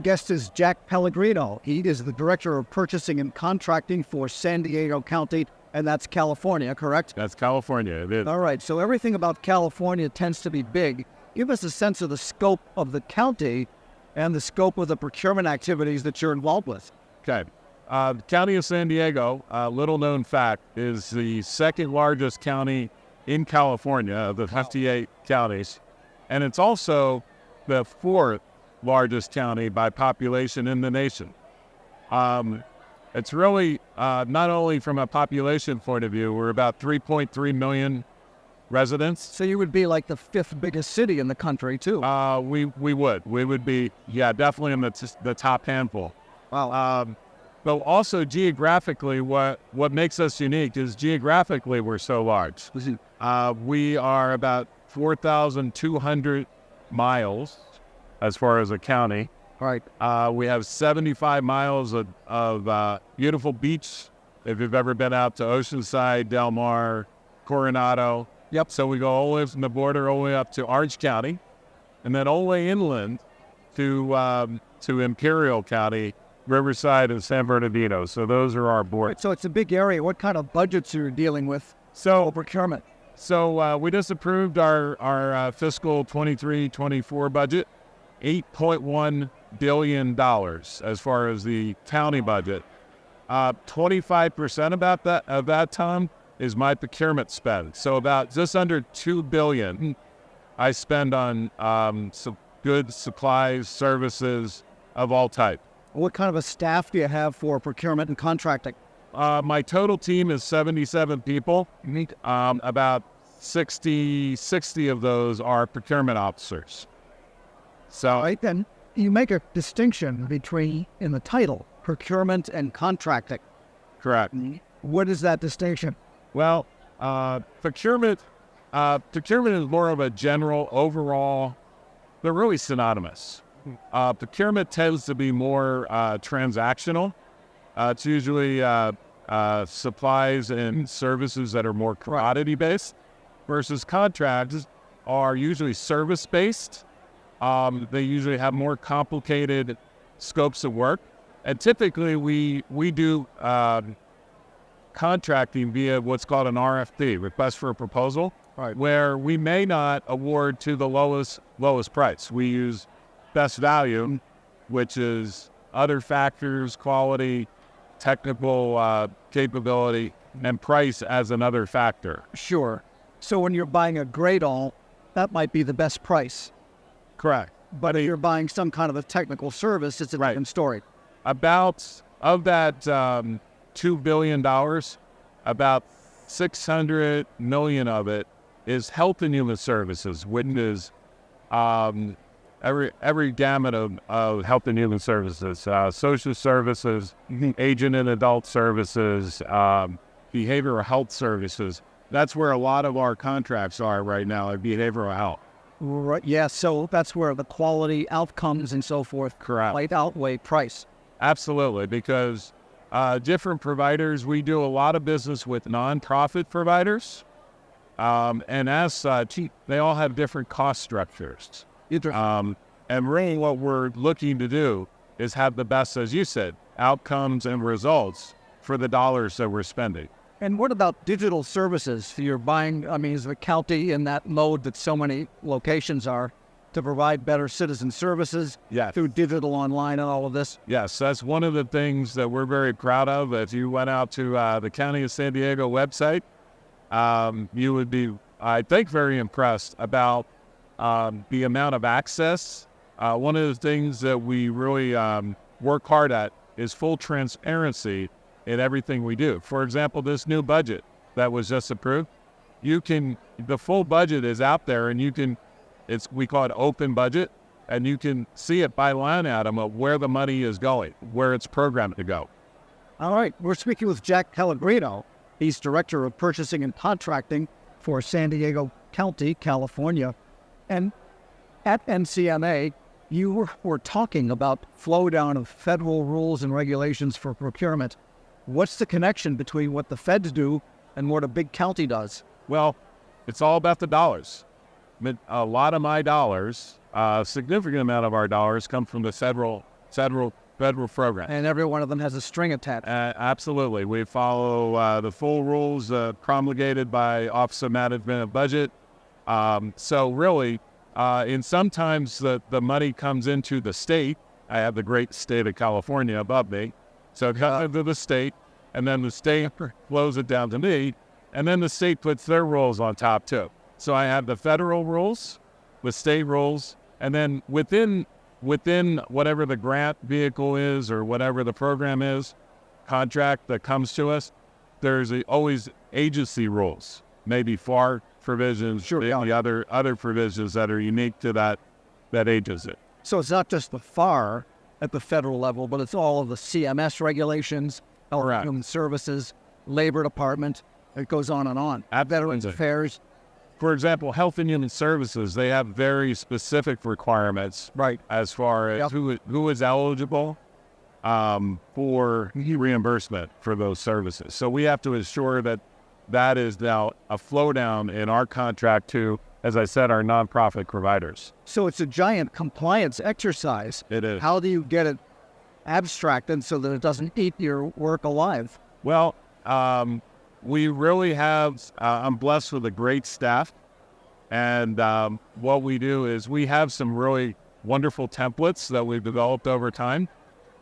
My guest is Jack Pelligrino. He is the Director of Purchasing and Contracting for San Diego County, and that's California, correct? That's California, it is. All right, so everything about California tends to be big. Give us a sense of the scope of the county and the scope of the procurement activities that you're involved with. Okay. The County of San Diego, little known fact, is the second largest county in California of the 58 counties. And it's also the fourth largest county by population in the nation. It's really, not only from a population point of view, we're about 3.3 million residents. So you would be like the fifth biggest city in the country, too. We would. We would be, definitely in the top handful. Wow. But also geographically, what makes us unique is geographically we're so large. We are about 4,200 miles as far as a county. Right. We have 75 miles of beautiful beach. If you've ever been out to Oceanside, Del Mar, Coronado. Yep. So we go all the way from the border all the way up to Orange County, and then all the way inland to Imperial County, Riverside, and San Bernardino. So those are our borders. So it's a big area. What kind of budgets are you dealing with So for procurement? So we just approved our fiscal 23-24 budget, $8.1 billion as far as the county budget. 25% of that, Tom, is my procurement spend. So about just under $2 billion I spend on some goods, supplies, services of all type. What kind of a staff do you have for procurement and contracting? My total team is 77 people. About 60 of those are procurement officers. So, right, then you make a distinction between, in the title, procurement and contracting. Correct. What is that distinction? Well, procurement is more of a general overall. They're really synonymous. Procurement tends to be more transactional. It's usually supplies and services that are more commodity-based, versus contracts are usually service-based. They usually have more complicated scopes of work. And typically we do contracting via what's called an RFP, request for a proposal, right, where we may not award to the lowest price. We use best value, which is other factors, quality, technical capability, and price as another factor. Sure. So when you're buying a Gradall, that might be the best price. Correct. But if you're buying some kind of a technical service, it's a different story. Of that $2 billion, about $600 million of it is health and human services, which is every gamut of health and human services, social services, aging and adult services, behavioral health services. That's where a lot of our contracts are right now, at behavioral health. Right. Yeah, so that's where the quality, outcomes, and so forth might outweigh price. Absolutely, because different providers, we do a lot of business with nonprofit providers, and as such, they all have different cost structures. And really what we're looking to do is have the best, as you said, outcomes and results for the dollars that we're spending. And what about digital services? You're buying, is the county in that mode that so many locations are to provide better citizen services through digital, online, and all of this? Yes, that's one of the things that we're very proud of. If you went out to the County of San Diego website, you would be, I think, very impressed about the amount of access. One of the things that we really work hard at is full transparency in everything we do. For example, this new budget that was just approved, the full budget is out there, and we call it open budget, and you can see it by line item of where the money is going, where it's programmed to go. All right, we're speaking with Jack Pelligrino. He's Director of Purchasing and Contracting for San Diego County, California. And at NCMA, you were talking about flow down of federal rules and regulations for procurement. What's the connection between what the feds do and what a big county does? Well, it's all about the dollars. A lot of my dollars, a significant amount of our dollars come from the federal federal program. And every one of them has a string attached. Absolutely. We follow the full rules promulgated by Office of Management and Budget. So really, and sometimes the money comes into the state. I have the great state of California above me. So it comes into the state, and then the state flows it down to me, and then the state puts their rules on top too. So I have the federal rules, the state rules, and then within whatever the grant vehicle is or whatever the program is, contract that comes to us, there's always agency rules, maybe FAR provisions, the other provisions that are unique to that agency. So it's not just the FAR at the federal level, but it's all of the CMS regulations, Health and Human Services, Labor Department. It goes on and on. Veterans Affairs. For example, Health and Human Services, they have very specific requirements, right, as far as who is eligible for reimbursement for those services. So we have to ensure that is now a flow down in our contract to, as I said, our nonprofit providers. So it's a giant compliance exercise. It is. How do you get it abstracted so that it doesn't eat your work alive? Well, we really have, I'm blessed with a great staff. And what we do is we have some really wonderful templates that we've developed over time.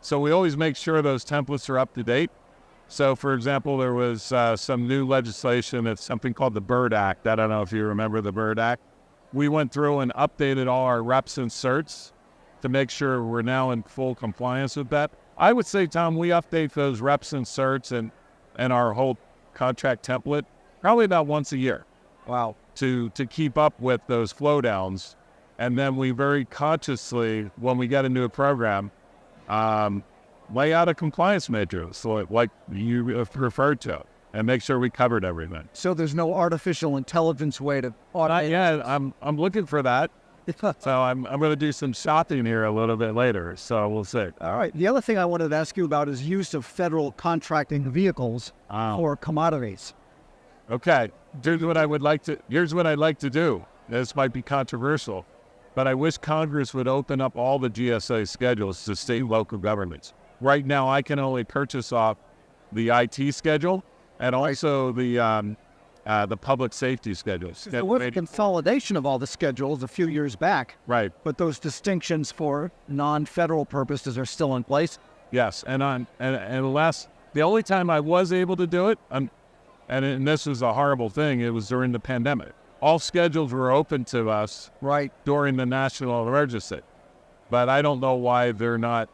So we always make sure those templates are up to date. So, for example, there was some new legislation. It's something called the BIRD Act. I don't know if you remember the BIRD Act. We went through and updated all our reps and certs to make sure we're now in full compliance with that. I would say, Tom, we update those reps and certs and our whole contract template probably about once a year. Wow. To keep up with those flow downs. And then we very consciously, when we get into a program, lay out a compliance matrix, like you referred to, and make sure we covered everything. So there's no artificial intelligence way to automate? Not yet. I'm looking for that. So I'm going to do some shopping here a little bit later. So we'll see. All right. The other thing I wanted to ask you about is use of federal contracting vehicles for commodities. Okay. Here's what I'd like to do. This might be controversial, but I wish Congress would open up all the GSA schedules to state and local governments. Right now, I can only purchase off the IT schedule and also the public safety schedules. There was a consolidation of all the schedules a few years back. Right. But those distinctions for non-federal purposes are still in place. Yes. The only time I was able to do it, and this was a horrible thing, it was during the pandemic. All schedules were open to us during the national emergency. But I don't know why they're not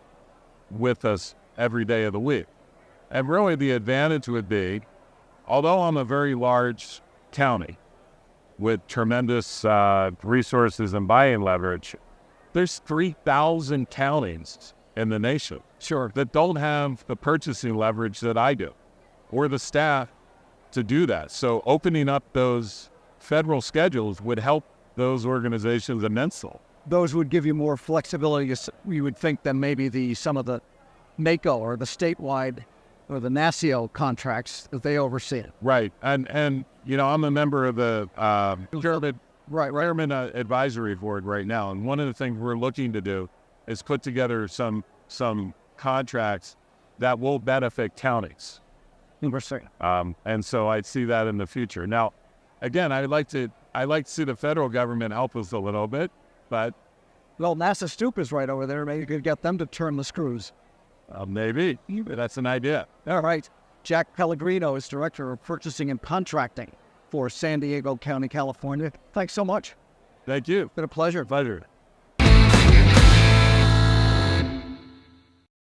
with us every day of the week. And really the advantage would be, although I'm a very large county with tremendous resources and buying leverage, there's 3,000 counties in the nation that don't have the purchasing leverage that I do or the staff to do that. So opening up those federal schedules would help those organizations immensely. Those would give you more flexibility, you would think, than maybe some of the NACO or the statewide or the NACIO contracts that they oversee. Right. And you know, I'm a member of the Chairman Advisory Board right now. And one of the things we're looking to do is put together some contracts that will benefit counties. And so I see that in the future. Now, again, I'd like to see the federal government help us a little bit, but... Well, NASA Stoop is right over there. Maybe you could get them to turn the screws. Maybe. That's an idea. All right. Jack Pelligrino is Director of Purchasing and Contracting for San Diego County, California. Thanks so much. Thank you. It's been a pleasure. Pleasure.